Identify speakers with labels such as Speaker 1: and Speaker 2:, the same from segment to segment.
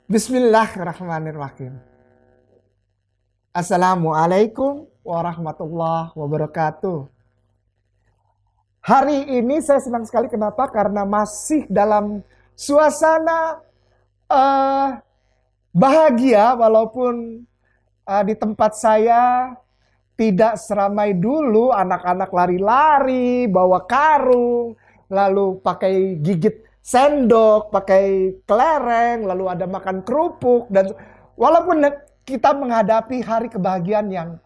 Speaker 1: Bismillahirrahmanirrahim. Assalamualaikum warahmatullahi wabarakatuh. Hari ini saya senang sekali, kenapa? Karena masih dalam suasana bahagia, walaupun di tempat saya tidak seramai dulu. Anak-anak lari-lari, bawa karung, lalu pakai gigit sendok, pakai kelereng, lalu ada makan kerupuk. Dan walaupun kita menghadapi hari kebahagiaan yang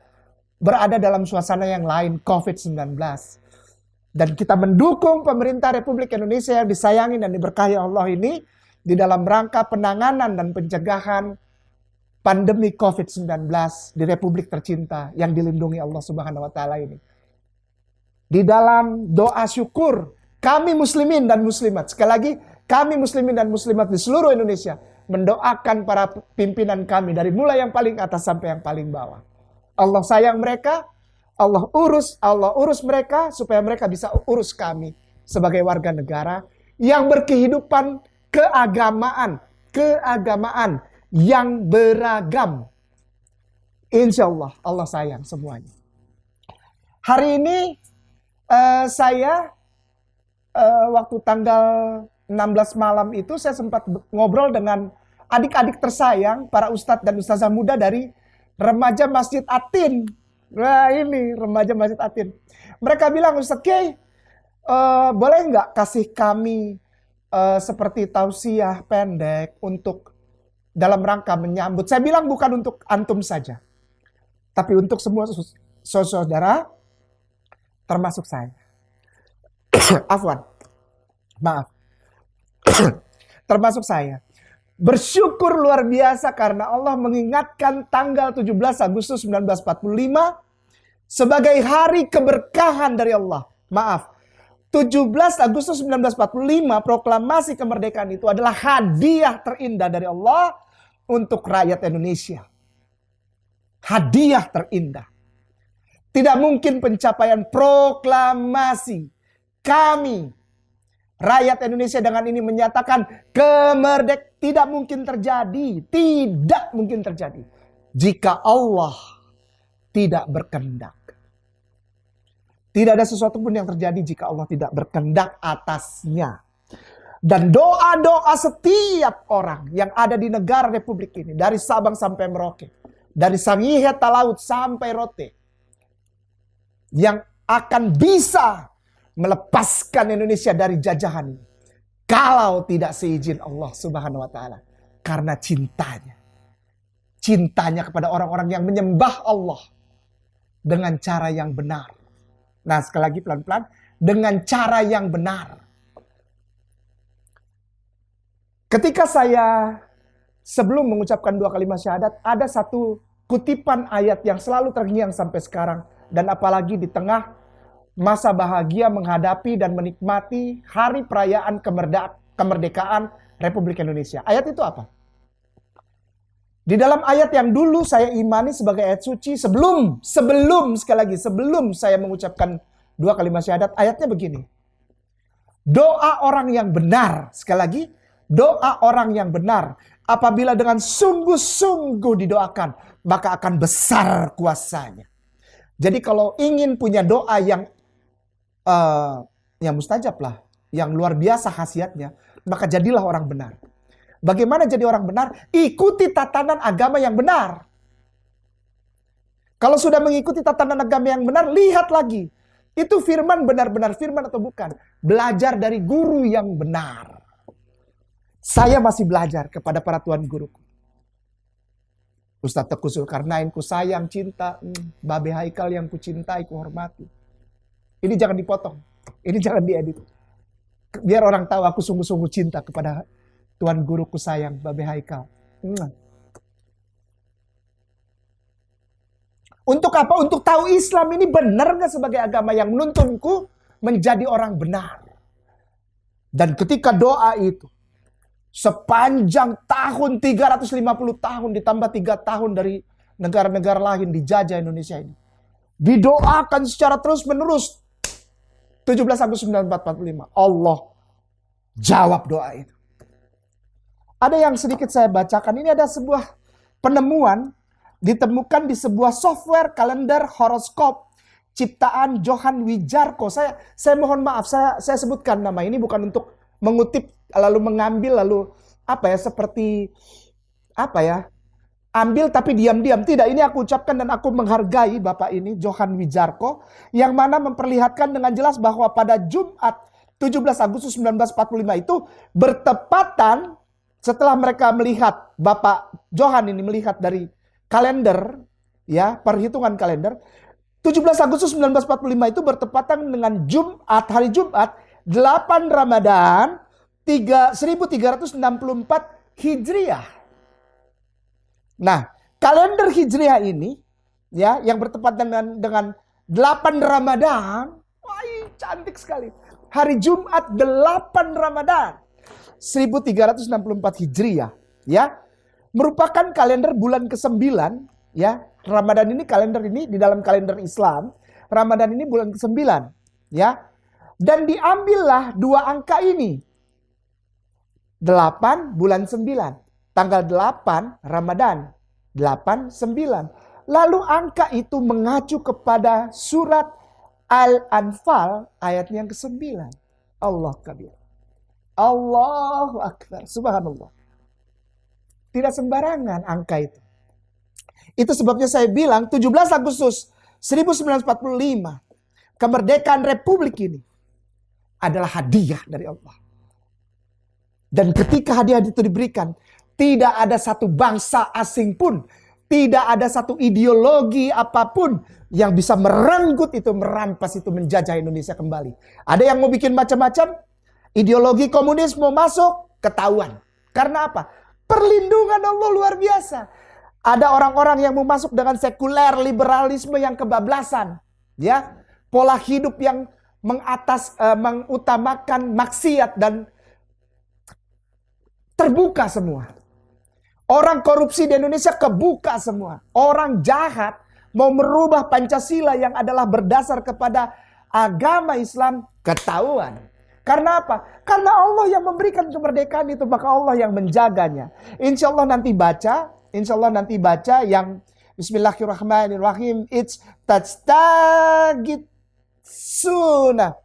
Speaker 1: berada dalam suasana yang lain, COVID-19. Dan kita mendukung pemerintah Republik Indonesia yang disayangi dan diberkahi Allah ini di dalam rangka penanganan dan pencegahan pandemi COVID-19 di Republik tercinta yang dilindungi Allah Subhanahu wa taala ini. Di dalam doa syukur kami muslimin dan muslimat, sekali lagi kami muslimin dan muslimat di seluruh Indonesia mendoakan para pimpinan kami dari mulai yang paling atas sampai yang paling bawah. Allah sayang mereka, Allah urus mereka supaya mereka bisa urus kami sebagai warga negara yang berkehidupan keagamaan yang beragam. Insya Allah, Allah sayang semuanya. Hari ini saya waktu tanggal 16 malam itu saya sempat ngobrol dengan adik-adik tersayang, para ustadz dan ustazah muda dari remaja Masjid Atin. Nah ini remaja Masjid Atin. Mereka bilang, Ustadz Kiai, boleh nggak kasih kami seperti tausiah pendek untuk dalam rangka menyambut. Saya bilang bukan untuk antum saja, tapi untuk semua saudara, termasuk saya. Afwan, maaf. Termasuk saya. Bersyukur luar biasa karena Allah mengingatkan tanggal 17 Agustus 1945 sebagai hari keberkahan dari Allah. Maaf, 17 Agustus 1945 proklamasi kemerdekaan itu adalah hadiah terindah dari Allah untuk rakyat Indonesia. Hadiah terindah. Tidak mungkin pencapaian proklamasi kami rakyat Indonesia dengan ini menyatakan kemerdekaan, tidak mungkin terjadi. Tidak mungkin terjadi jika Allah tidak berkehendak. Tidak ada sesuatu pun yang terjadi jika Allah tidak berkehendak atasnya. Dan doa-doa setiap orang yang ada di negara Republik ini, dari Sabang sampai Merauke, dari Sangihe Talaut sampai Rote, yang akan bisa melepaskan Indonesia dari jajahan ini, kalau tidak seizin Allah Subhanahu wa taala, karena cintanya kepada orang-orang yang menyembah Allah dengan cara yang benar. Nah, sekali lagi pelan-pelan, dengan cara yang benar. Ketika saya sebelum mengucapkan 2 kalimat syahadat, ada satu kutipan ayat yang selalu terngiang sampai sekarang, dan apalagi di tengah masa bahagia menghadapi dan menikmati hari perayaan kemerdekaan Republik Indonesia. Ayat itu apa? Di dalam ayat yang dulu saya imani sebagai ayat suci, sebelum sekali lagi, sebelum saya mengucapkan 2 kalimat syahadat, ayatnya begini. Doa orang yang benar, sekali lagi, doa orang yang benar, apabila dengan sungguh-sungguh didoakan, maka akan besar kuasanya. Jadi kalau ingin punya doa yang mustajab lah, yang luar biasa khasiatnya, maka jadilah orang benar. Bagaimana jadi orang benar? Ikuti tatanan agama yang benar. Kalau sudah mengikuti tatanan agama yang benar, lihat lagi. Itu firman benar-benar firman atau bukan. Belajar dari guru yang benar. Saya masih belajar kepada para tuan guruku. Ustadz Teguh Zulkarnain ku sayang, cinta. Babe Haikal yang ku cintai, ku hormati. Ini jangan dipotong. Ini jangan diedit. Biar orang tahu aku sungguh-sungguh cinta kepada Tuan guruku sayang, Babe Haikal. Untuk apa? Untuk tahu Islam ini benar nggak sebagai agama yang menuntunku menjadi orang benar. Dan ketika doa itu, sepanjang tahun 350 tahun ditambah 3 tahun dari negara-negara lain dijajah Indonesia ini, didoakan secara terus-menerus. 17 Agustus 1945, Allah jawab doa itu. Ada yang sedikit saya bacakan. Ini ada sebuah penemuan ditemukan di sebuah software kalender horoskop ciptaan Johan Wijarko. Saya mohon maaf, saya sebutkan nama ini bukan untuk mengutip lalu mengambil lalu seperti ambil tapi diam-diam. Tidak, ini aku ucapkan dan aku menghargai Bapak ini, Johan Wijarko, yang mana memperlihatkan dengan jelas bahwa pada Jumat 17 Agustus 1945 itu bertepatan setelah mereka melihat, Bapak Johan ini melihat dari kalender, ya, perhitungan kalender, 17 Agustus 1945 itu bertepatan dengan Jumat, hari Jumat, 8 Ramadan 1364 Hijriah. Nah, kalender Hijriah ini, ya, yang bertepatan dengan 8 Ramadan, wah, cantik sekali. Hari Jumat 8 Ramadan 1364 Hijriah, ya, merupakan kalender bulan ke-9, ya. Ramadan ini kalender ini di dalam kalender Islam, Ramadan ini bulan ke-9, ya. Dan diambillah dua angka ini. 8 bulan 9. Tanggal 8 Ramadan 89. Lalu angka itu mengacu kepada surat Al-Anfal ayat yang ke-9. Allah kabir. Allahu Akbar. Subhanallah. Tidak sembarangan angka itu. Itu sebabnya saya bilang 17 Agustus 1945 kemerdekaan Republik ini adalah hadiah dari Allah. Dan ketika hadiah itu diberikan, tidak ada satu bangsa asing pun, tidak ada satu ideologi apapun yang bisa merenggut itu, merampas itu, menjajah Indonesia kembali. Ada yang mau bikin macam-macam, ideologi komunis mau masuk, ketahuan. Karena apa? Perlindungan Allah luar biasa. Ada orang-orang yang mau masuk dengan sekuler, liberalisme yang kebablasan, ya, pola hidup yang mengutamakan maksiat dan terbuka semua. Orang korupsi di Indonesia kebuka semua. Orang jahat mau merubah Pancasila yang adalah berdasar kepada agama Islam, ketahuan. Karena apa? Karena Allah yang memberikan kemerdekaan itu, maka Allah yang menjaganya. Insya Allah nanti baca yang Bismillahirrahmanirrahim. It's tajtagit sunnah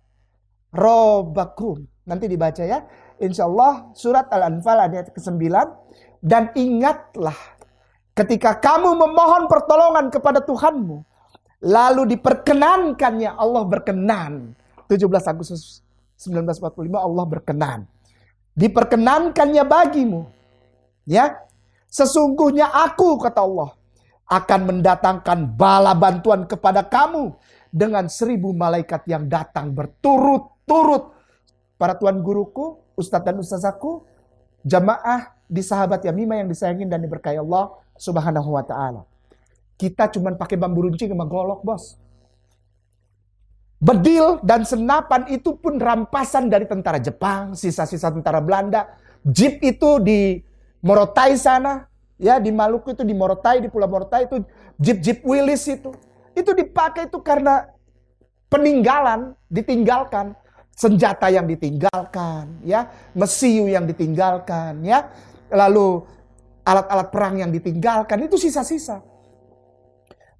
Speaker 1: robakum. Nanti dibaca ya. Insya Allah surat Al-Anfal ayat ke-9. Dan ingatlah ketika kamu memohon pertolongan kepada Tuhanmu, lalu diperkenankannya, Allah berkenan. 17 Agustus 1945 Allah berkenan. Diperkenankannya bagimu, ya. Sesungguhnya aku, kata Allah, akan mendatangkan bala bantuan kepada kamu dengan 1000 malaikat yang datang berturut-turut. Para tuan guruku, ustadz dan ustazaku, jamaah di sahabat Yamimah yang disayangin dan diberkahi Allah Subhanahu wa ta'ala. Kita cuma pakai bambu runcing sama golok, bos. Bedil dan senapan itu pun rampasan dari tentara Jepang, sisa-sisa tentara Belanda. Jeep itu di Morotai sana, ya, di Maluku itu, di Morotai, di Pulau Morotai itu jeep Willys itu. Itu dipakai itu karena peninggalan, ditinggalkan. Senjata yang ditinggalkan, ya, mesiu yang ditinggalkan, ya, lalu alat-alat perang yang ditinggalkan, itu sisa-sisa.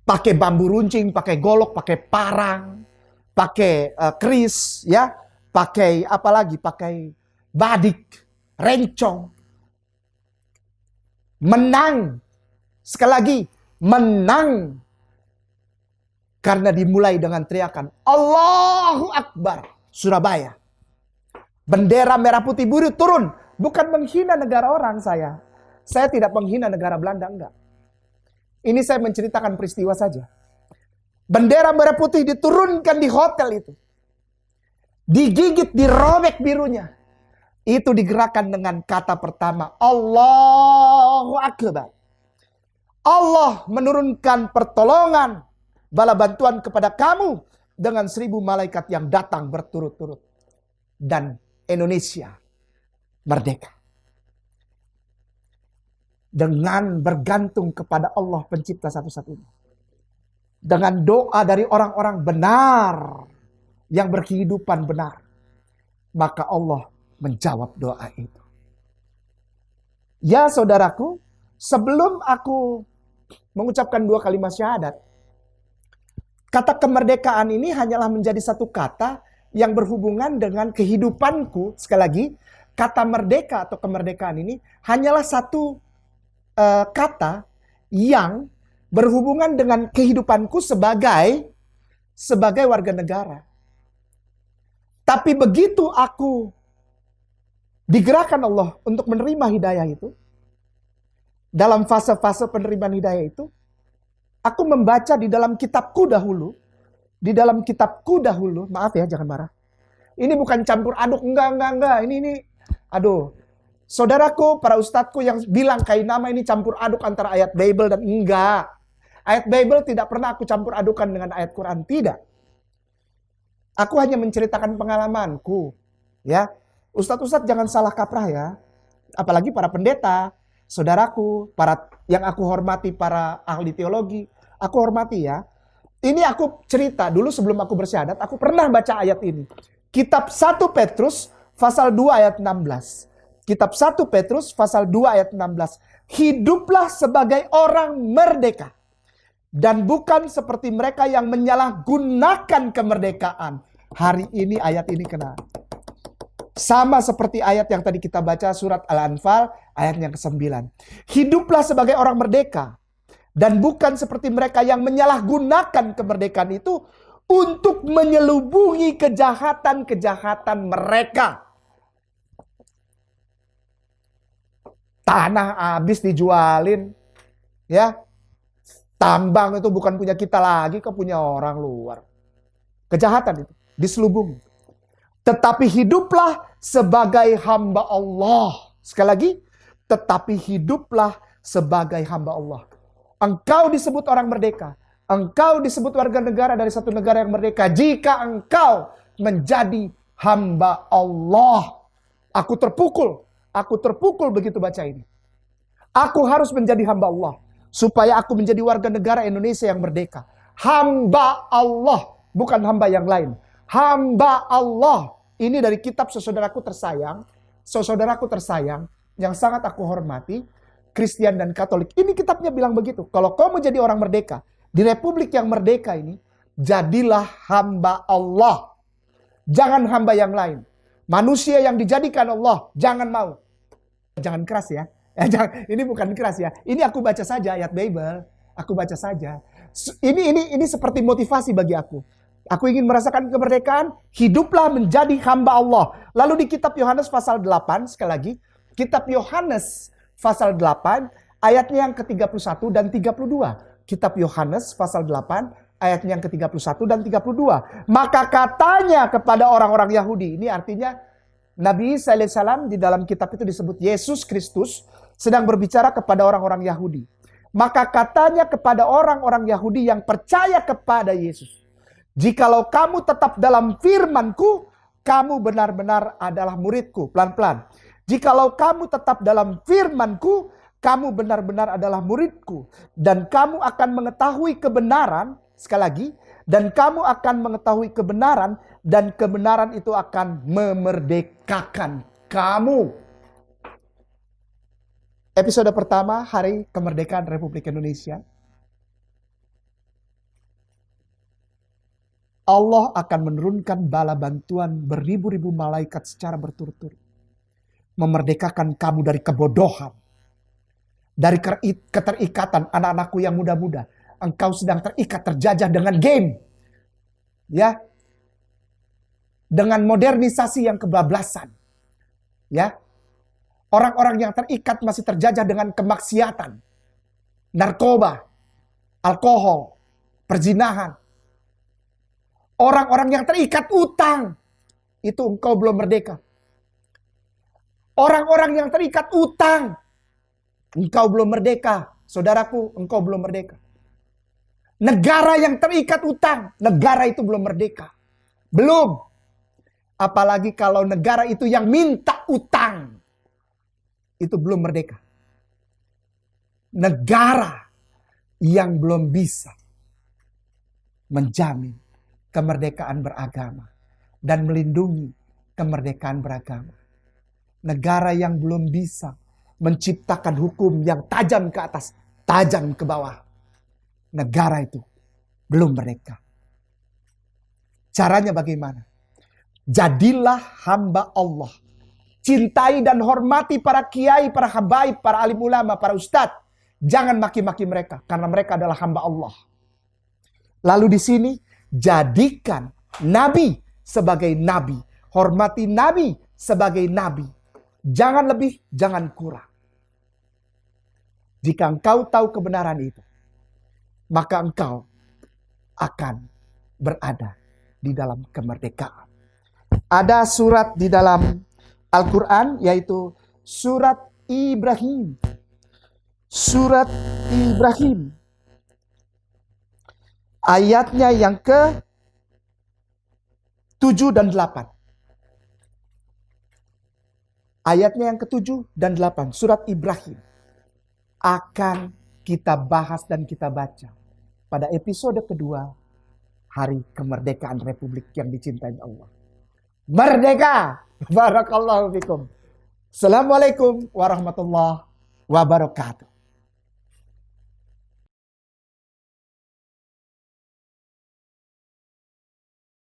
Speaker 1: Pakai bambu runcing, pakai golok, pakai parang, pakai keris, ya, pakai apa lagi, pakai badik, rencong. Menang, sekali lagi, menang. Karena dimulai dengan teriakan Allahu Akbar. Surabaya. Bendera merah putih biru turun. Bukan menghina negara orang saya. Saya tidak menghina negara Belanda, enggak. Ini saya menceritakan peristiwa saja. Bendera merah putih diturunkan di hotel itu. Digigit, dirobek birunya. Itu digerakkan dengan kata pertama, Allahu Akbar. Allah menurunkan pertolongan, bala bantuan kepada kamu dengan 1000 malaikat yang datang berturut-turut. Dan Indonesia merdeka. Dengan bergantung kepada Allah pencipta satu-satunya. Dengan doa dari orang-orang benar. Yang berkehidupan benar. Maka Allah menjawab doa itu. Ya saudaraku, sebelum aku mengucapkan 2 kalimat syahadat, kata kemerdekaan ini hanyalah menjadi satu kata yang berhubungan dengan kehidupanku. Sekali lagi, kata merdeka atau kemerdekaan ini hanyalah satu kata yang berhubungan dengan kehidupanku sebagai warga negara. Tapi begitu aku digerakkan Allah untuk menerima hidayah itu, dalam fase-fase penerimaan hidayah itu, aku membaca di dalam kitabku dahulu, maaf ya jangan marah. Ini bukan campur aduk, enggak. Ini, aduh. Saudaraku, para ustadku yang bilang Kainama ini campur aduk antara ayat Bible dan enggak. Ayat Bible tidak pernah aku campur adukan dengan ayat Quran, tidak. Aku hanya menceritakan pengalamanku, ya. Ustadz jangan salah kaprah ya. Apalagi para pendeta, saudaraku, para yang aku hormati, para ahli teologi, aku hormati ya. Ini aku cerita dulu sebelum aku bersyahadat, aku pernah baca ayat ini. Kitab 1 Petrus pasal 2 ayat 16. Kitab 1 Petrus pasal 2 ayat 16. Hiduplah sebagai orang merdeka. Dan bukan seperti mereka yang menyalahgunakan kemerdekaan. Hari ini ayat ini kena. Sama seperti ayat yang tadi kita baca surat Al-Anfal ayat yang ke-9. Hiduplah sebagai orang merdeka. Dan bukan seperti mereka yang menyalahgunakan kemerdekaan itu untuk menyelubungi kejahatan-kejahatan mereka. Tanah habis dijualin. Ya. Tambang itu bukan punya kita lagi, kok punya orang luar. Kejahatan itu diselubungi. Tetapi hiduplah sebagai hamba Allah. Sekali lagi, tetapi hiduplah sebagai hamba Allah. Engkau disebut orang merdeka. Engkau disebut warga negara dari satu negara yang merdeka jika engkau menjadi hamba Allah. Aku terpukul begitu baca ini. Aku harus menjadi hamba Allah supaya aku menjadi warga negara Indonesia yang merdeka. Hamba Allah, bukan hamba yang lain. Hamba Allah. Ini dari kitab saudaraku tersayang yang sangat aku hormati, Kristen dan Katolik. Ini kitabnya bilang begitu. Kalau kau mau jadi orang merdeka di republik yang merdeka ini, jadilah hamba Allah. Jangan hamba yang lain. Manusia yang dijadikan Allah, jangan mau. Jangan keras ya. Ini bukan keras ya. Ini aku baca saja ayat Bible. Aku baca saja. Ini seperti motivasi bagi aku. Aku ingin merasakan kemerdekaan, hiduplah menjadi hamba Allah. Lalu di kitab Yohanes pasal 8, sekali lagi, kitab Yohanes pasal 8, ayatnya yang ke-31 dan 32. Kitab Yohanes pasal 8, ayatnya yang ke-31 dan 32. Maka katanya kepada orang-orang Yahudi, ini artinya Nabi Isa alaihissalam di dalam kitab itu disebut Yesus Kristus sedang berbicara kepada orang-orang Yahudi. Maka katanya kepada orang-orang Yahudi yang percaya kepada Yesus, jikalau kamu tetap dalam firman-Ku, kamu benar-benar adalah murid-Ku. Pelan-pelan. Jikalau kamu tetap dalam firman-Ku, kamu benar-benar adalah murid-Ku. Dan kamu akan mengetahui kebenaran, sekali lagi, dan kamu akan mengetahui kebenaran, dan kebenaran itu akan memerdekakan kamu. Episode pertama, Hari Kemerdekaan Republik Indonesia. Allah akan menurunkan bala bantuan beribu-ribu malaikat secara berturut-turut. Memerdekakan kamu dari kebodohan. Dari keterikatan anak-anakku yang muda-muda. Engkau sedang terikat, terjajah dengan game. Ya. Dengan modernisasi yang kebablasan. Ya. Orang-orang yang terikat masih terjajah dengan kemaksiatan. Narkoba. Alkohol. Perzinahan. Orang-orang yang terikat utang. Itu engkau belum merdeka. Orang-orang yang terikat utang. Engkau belum merdeka. Saudaraku, engkau belum merdeka. Negara yang terikat utang. Negara itu belum merdeka. Belum. Apalagi kalau negara itu yang minta utang. Itu belum merdeka. Negara yang belum bisa menjamin kemerdekaan beragama dan melindungi kemerdekaan beragama. Negara yang belum bisa menciptakan hukum yang tajam ke atas, tajam ke bawah. Negara itu belum merdeka. Caranya bagaimana? Jadilah hamba Allah. Cintai dan hormati para kiai, para habaib, para alim ulama, para ustadz. Jangan maki-maki mereka, karena mereka adalah hamba Allah. Lalu di sini, jadikan nabi sebagai nabi. Hormati nabi sebagai nabi. Jangan lebih, jangan kurang. Jika engkau tahu kebenaran itu, maka engkau akan berada di dalam kemerdekaan. Ada surat di dalam Al-Quran, yaitu surat Ibrahim. Surat Ibrahim. Ayatnya yang ke-7 dan 8. Ayatnya yang ke-7 dan 8. Surat Ibrahim. Akan kita bahas dan kita baca pada episode kedua, hari kemerdekaan Republik yang dicintai Allah. Merdeka! Barakallahu fikum. Assalamualaikum warahmatullahi wabarakatuh.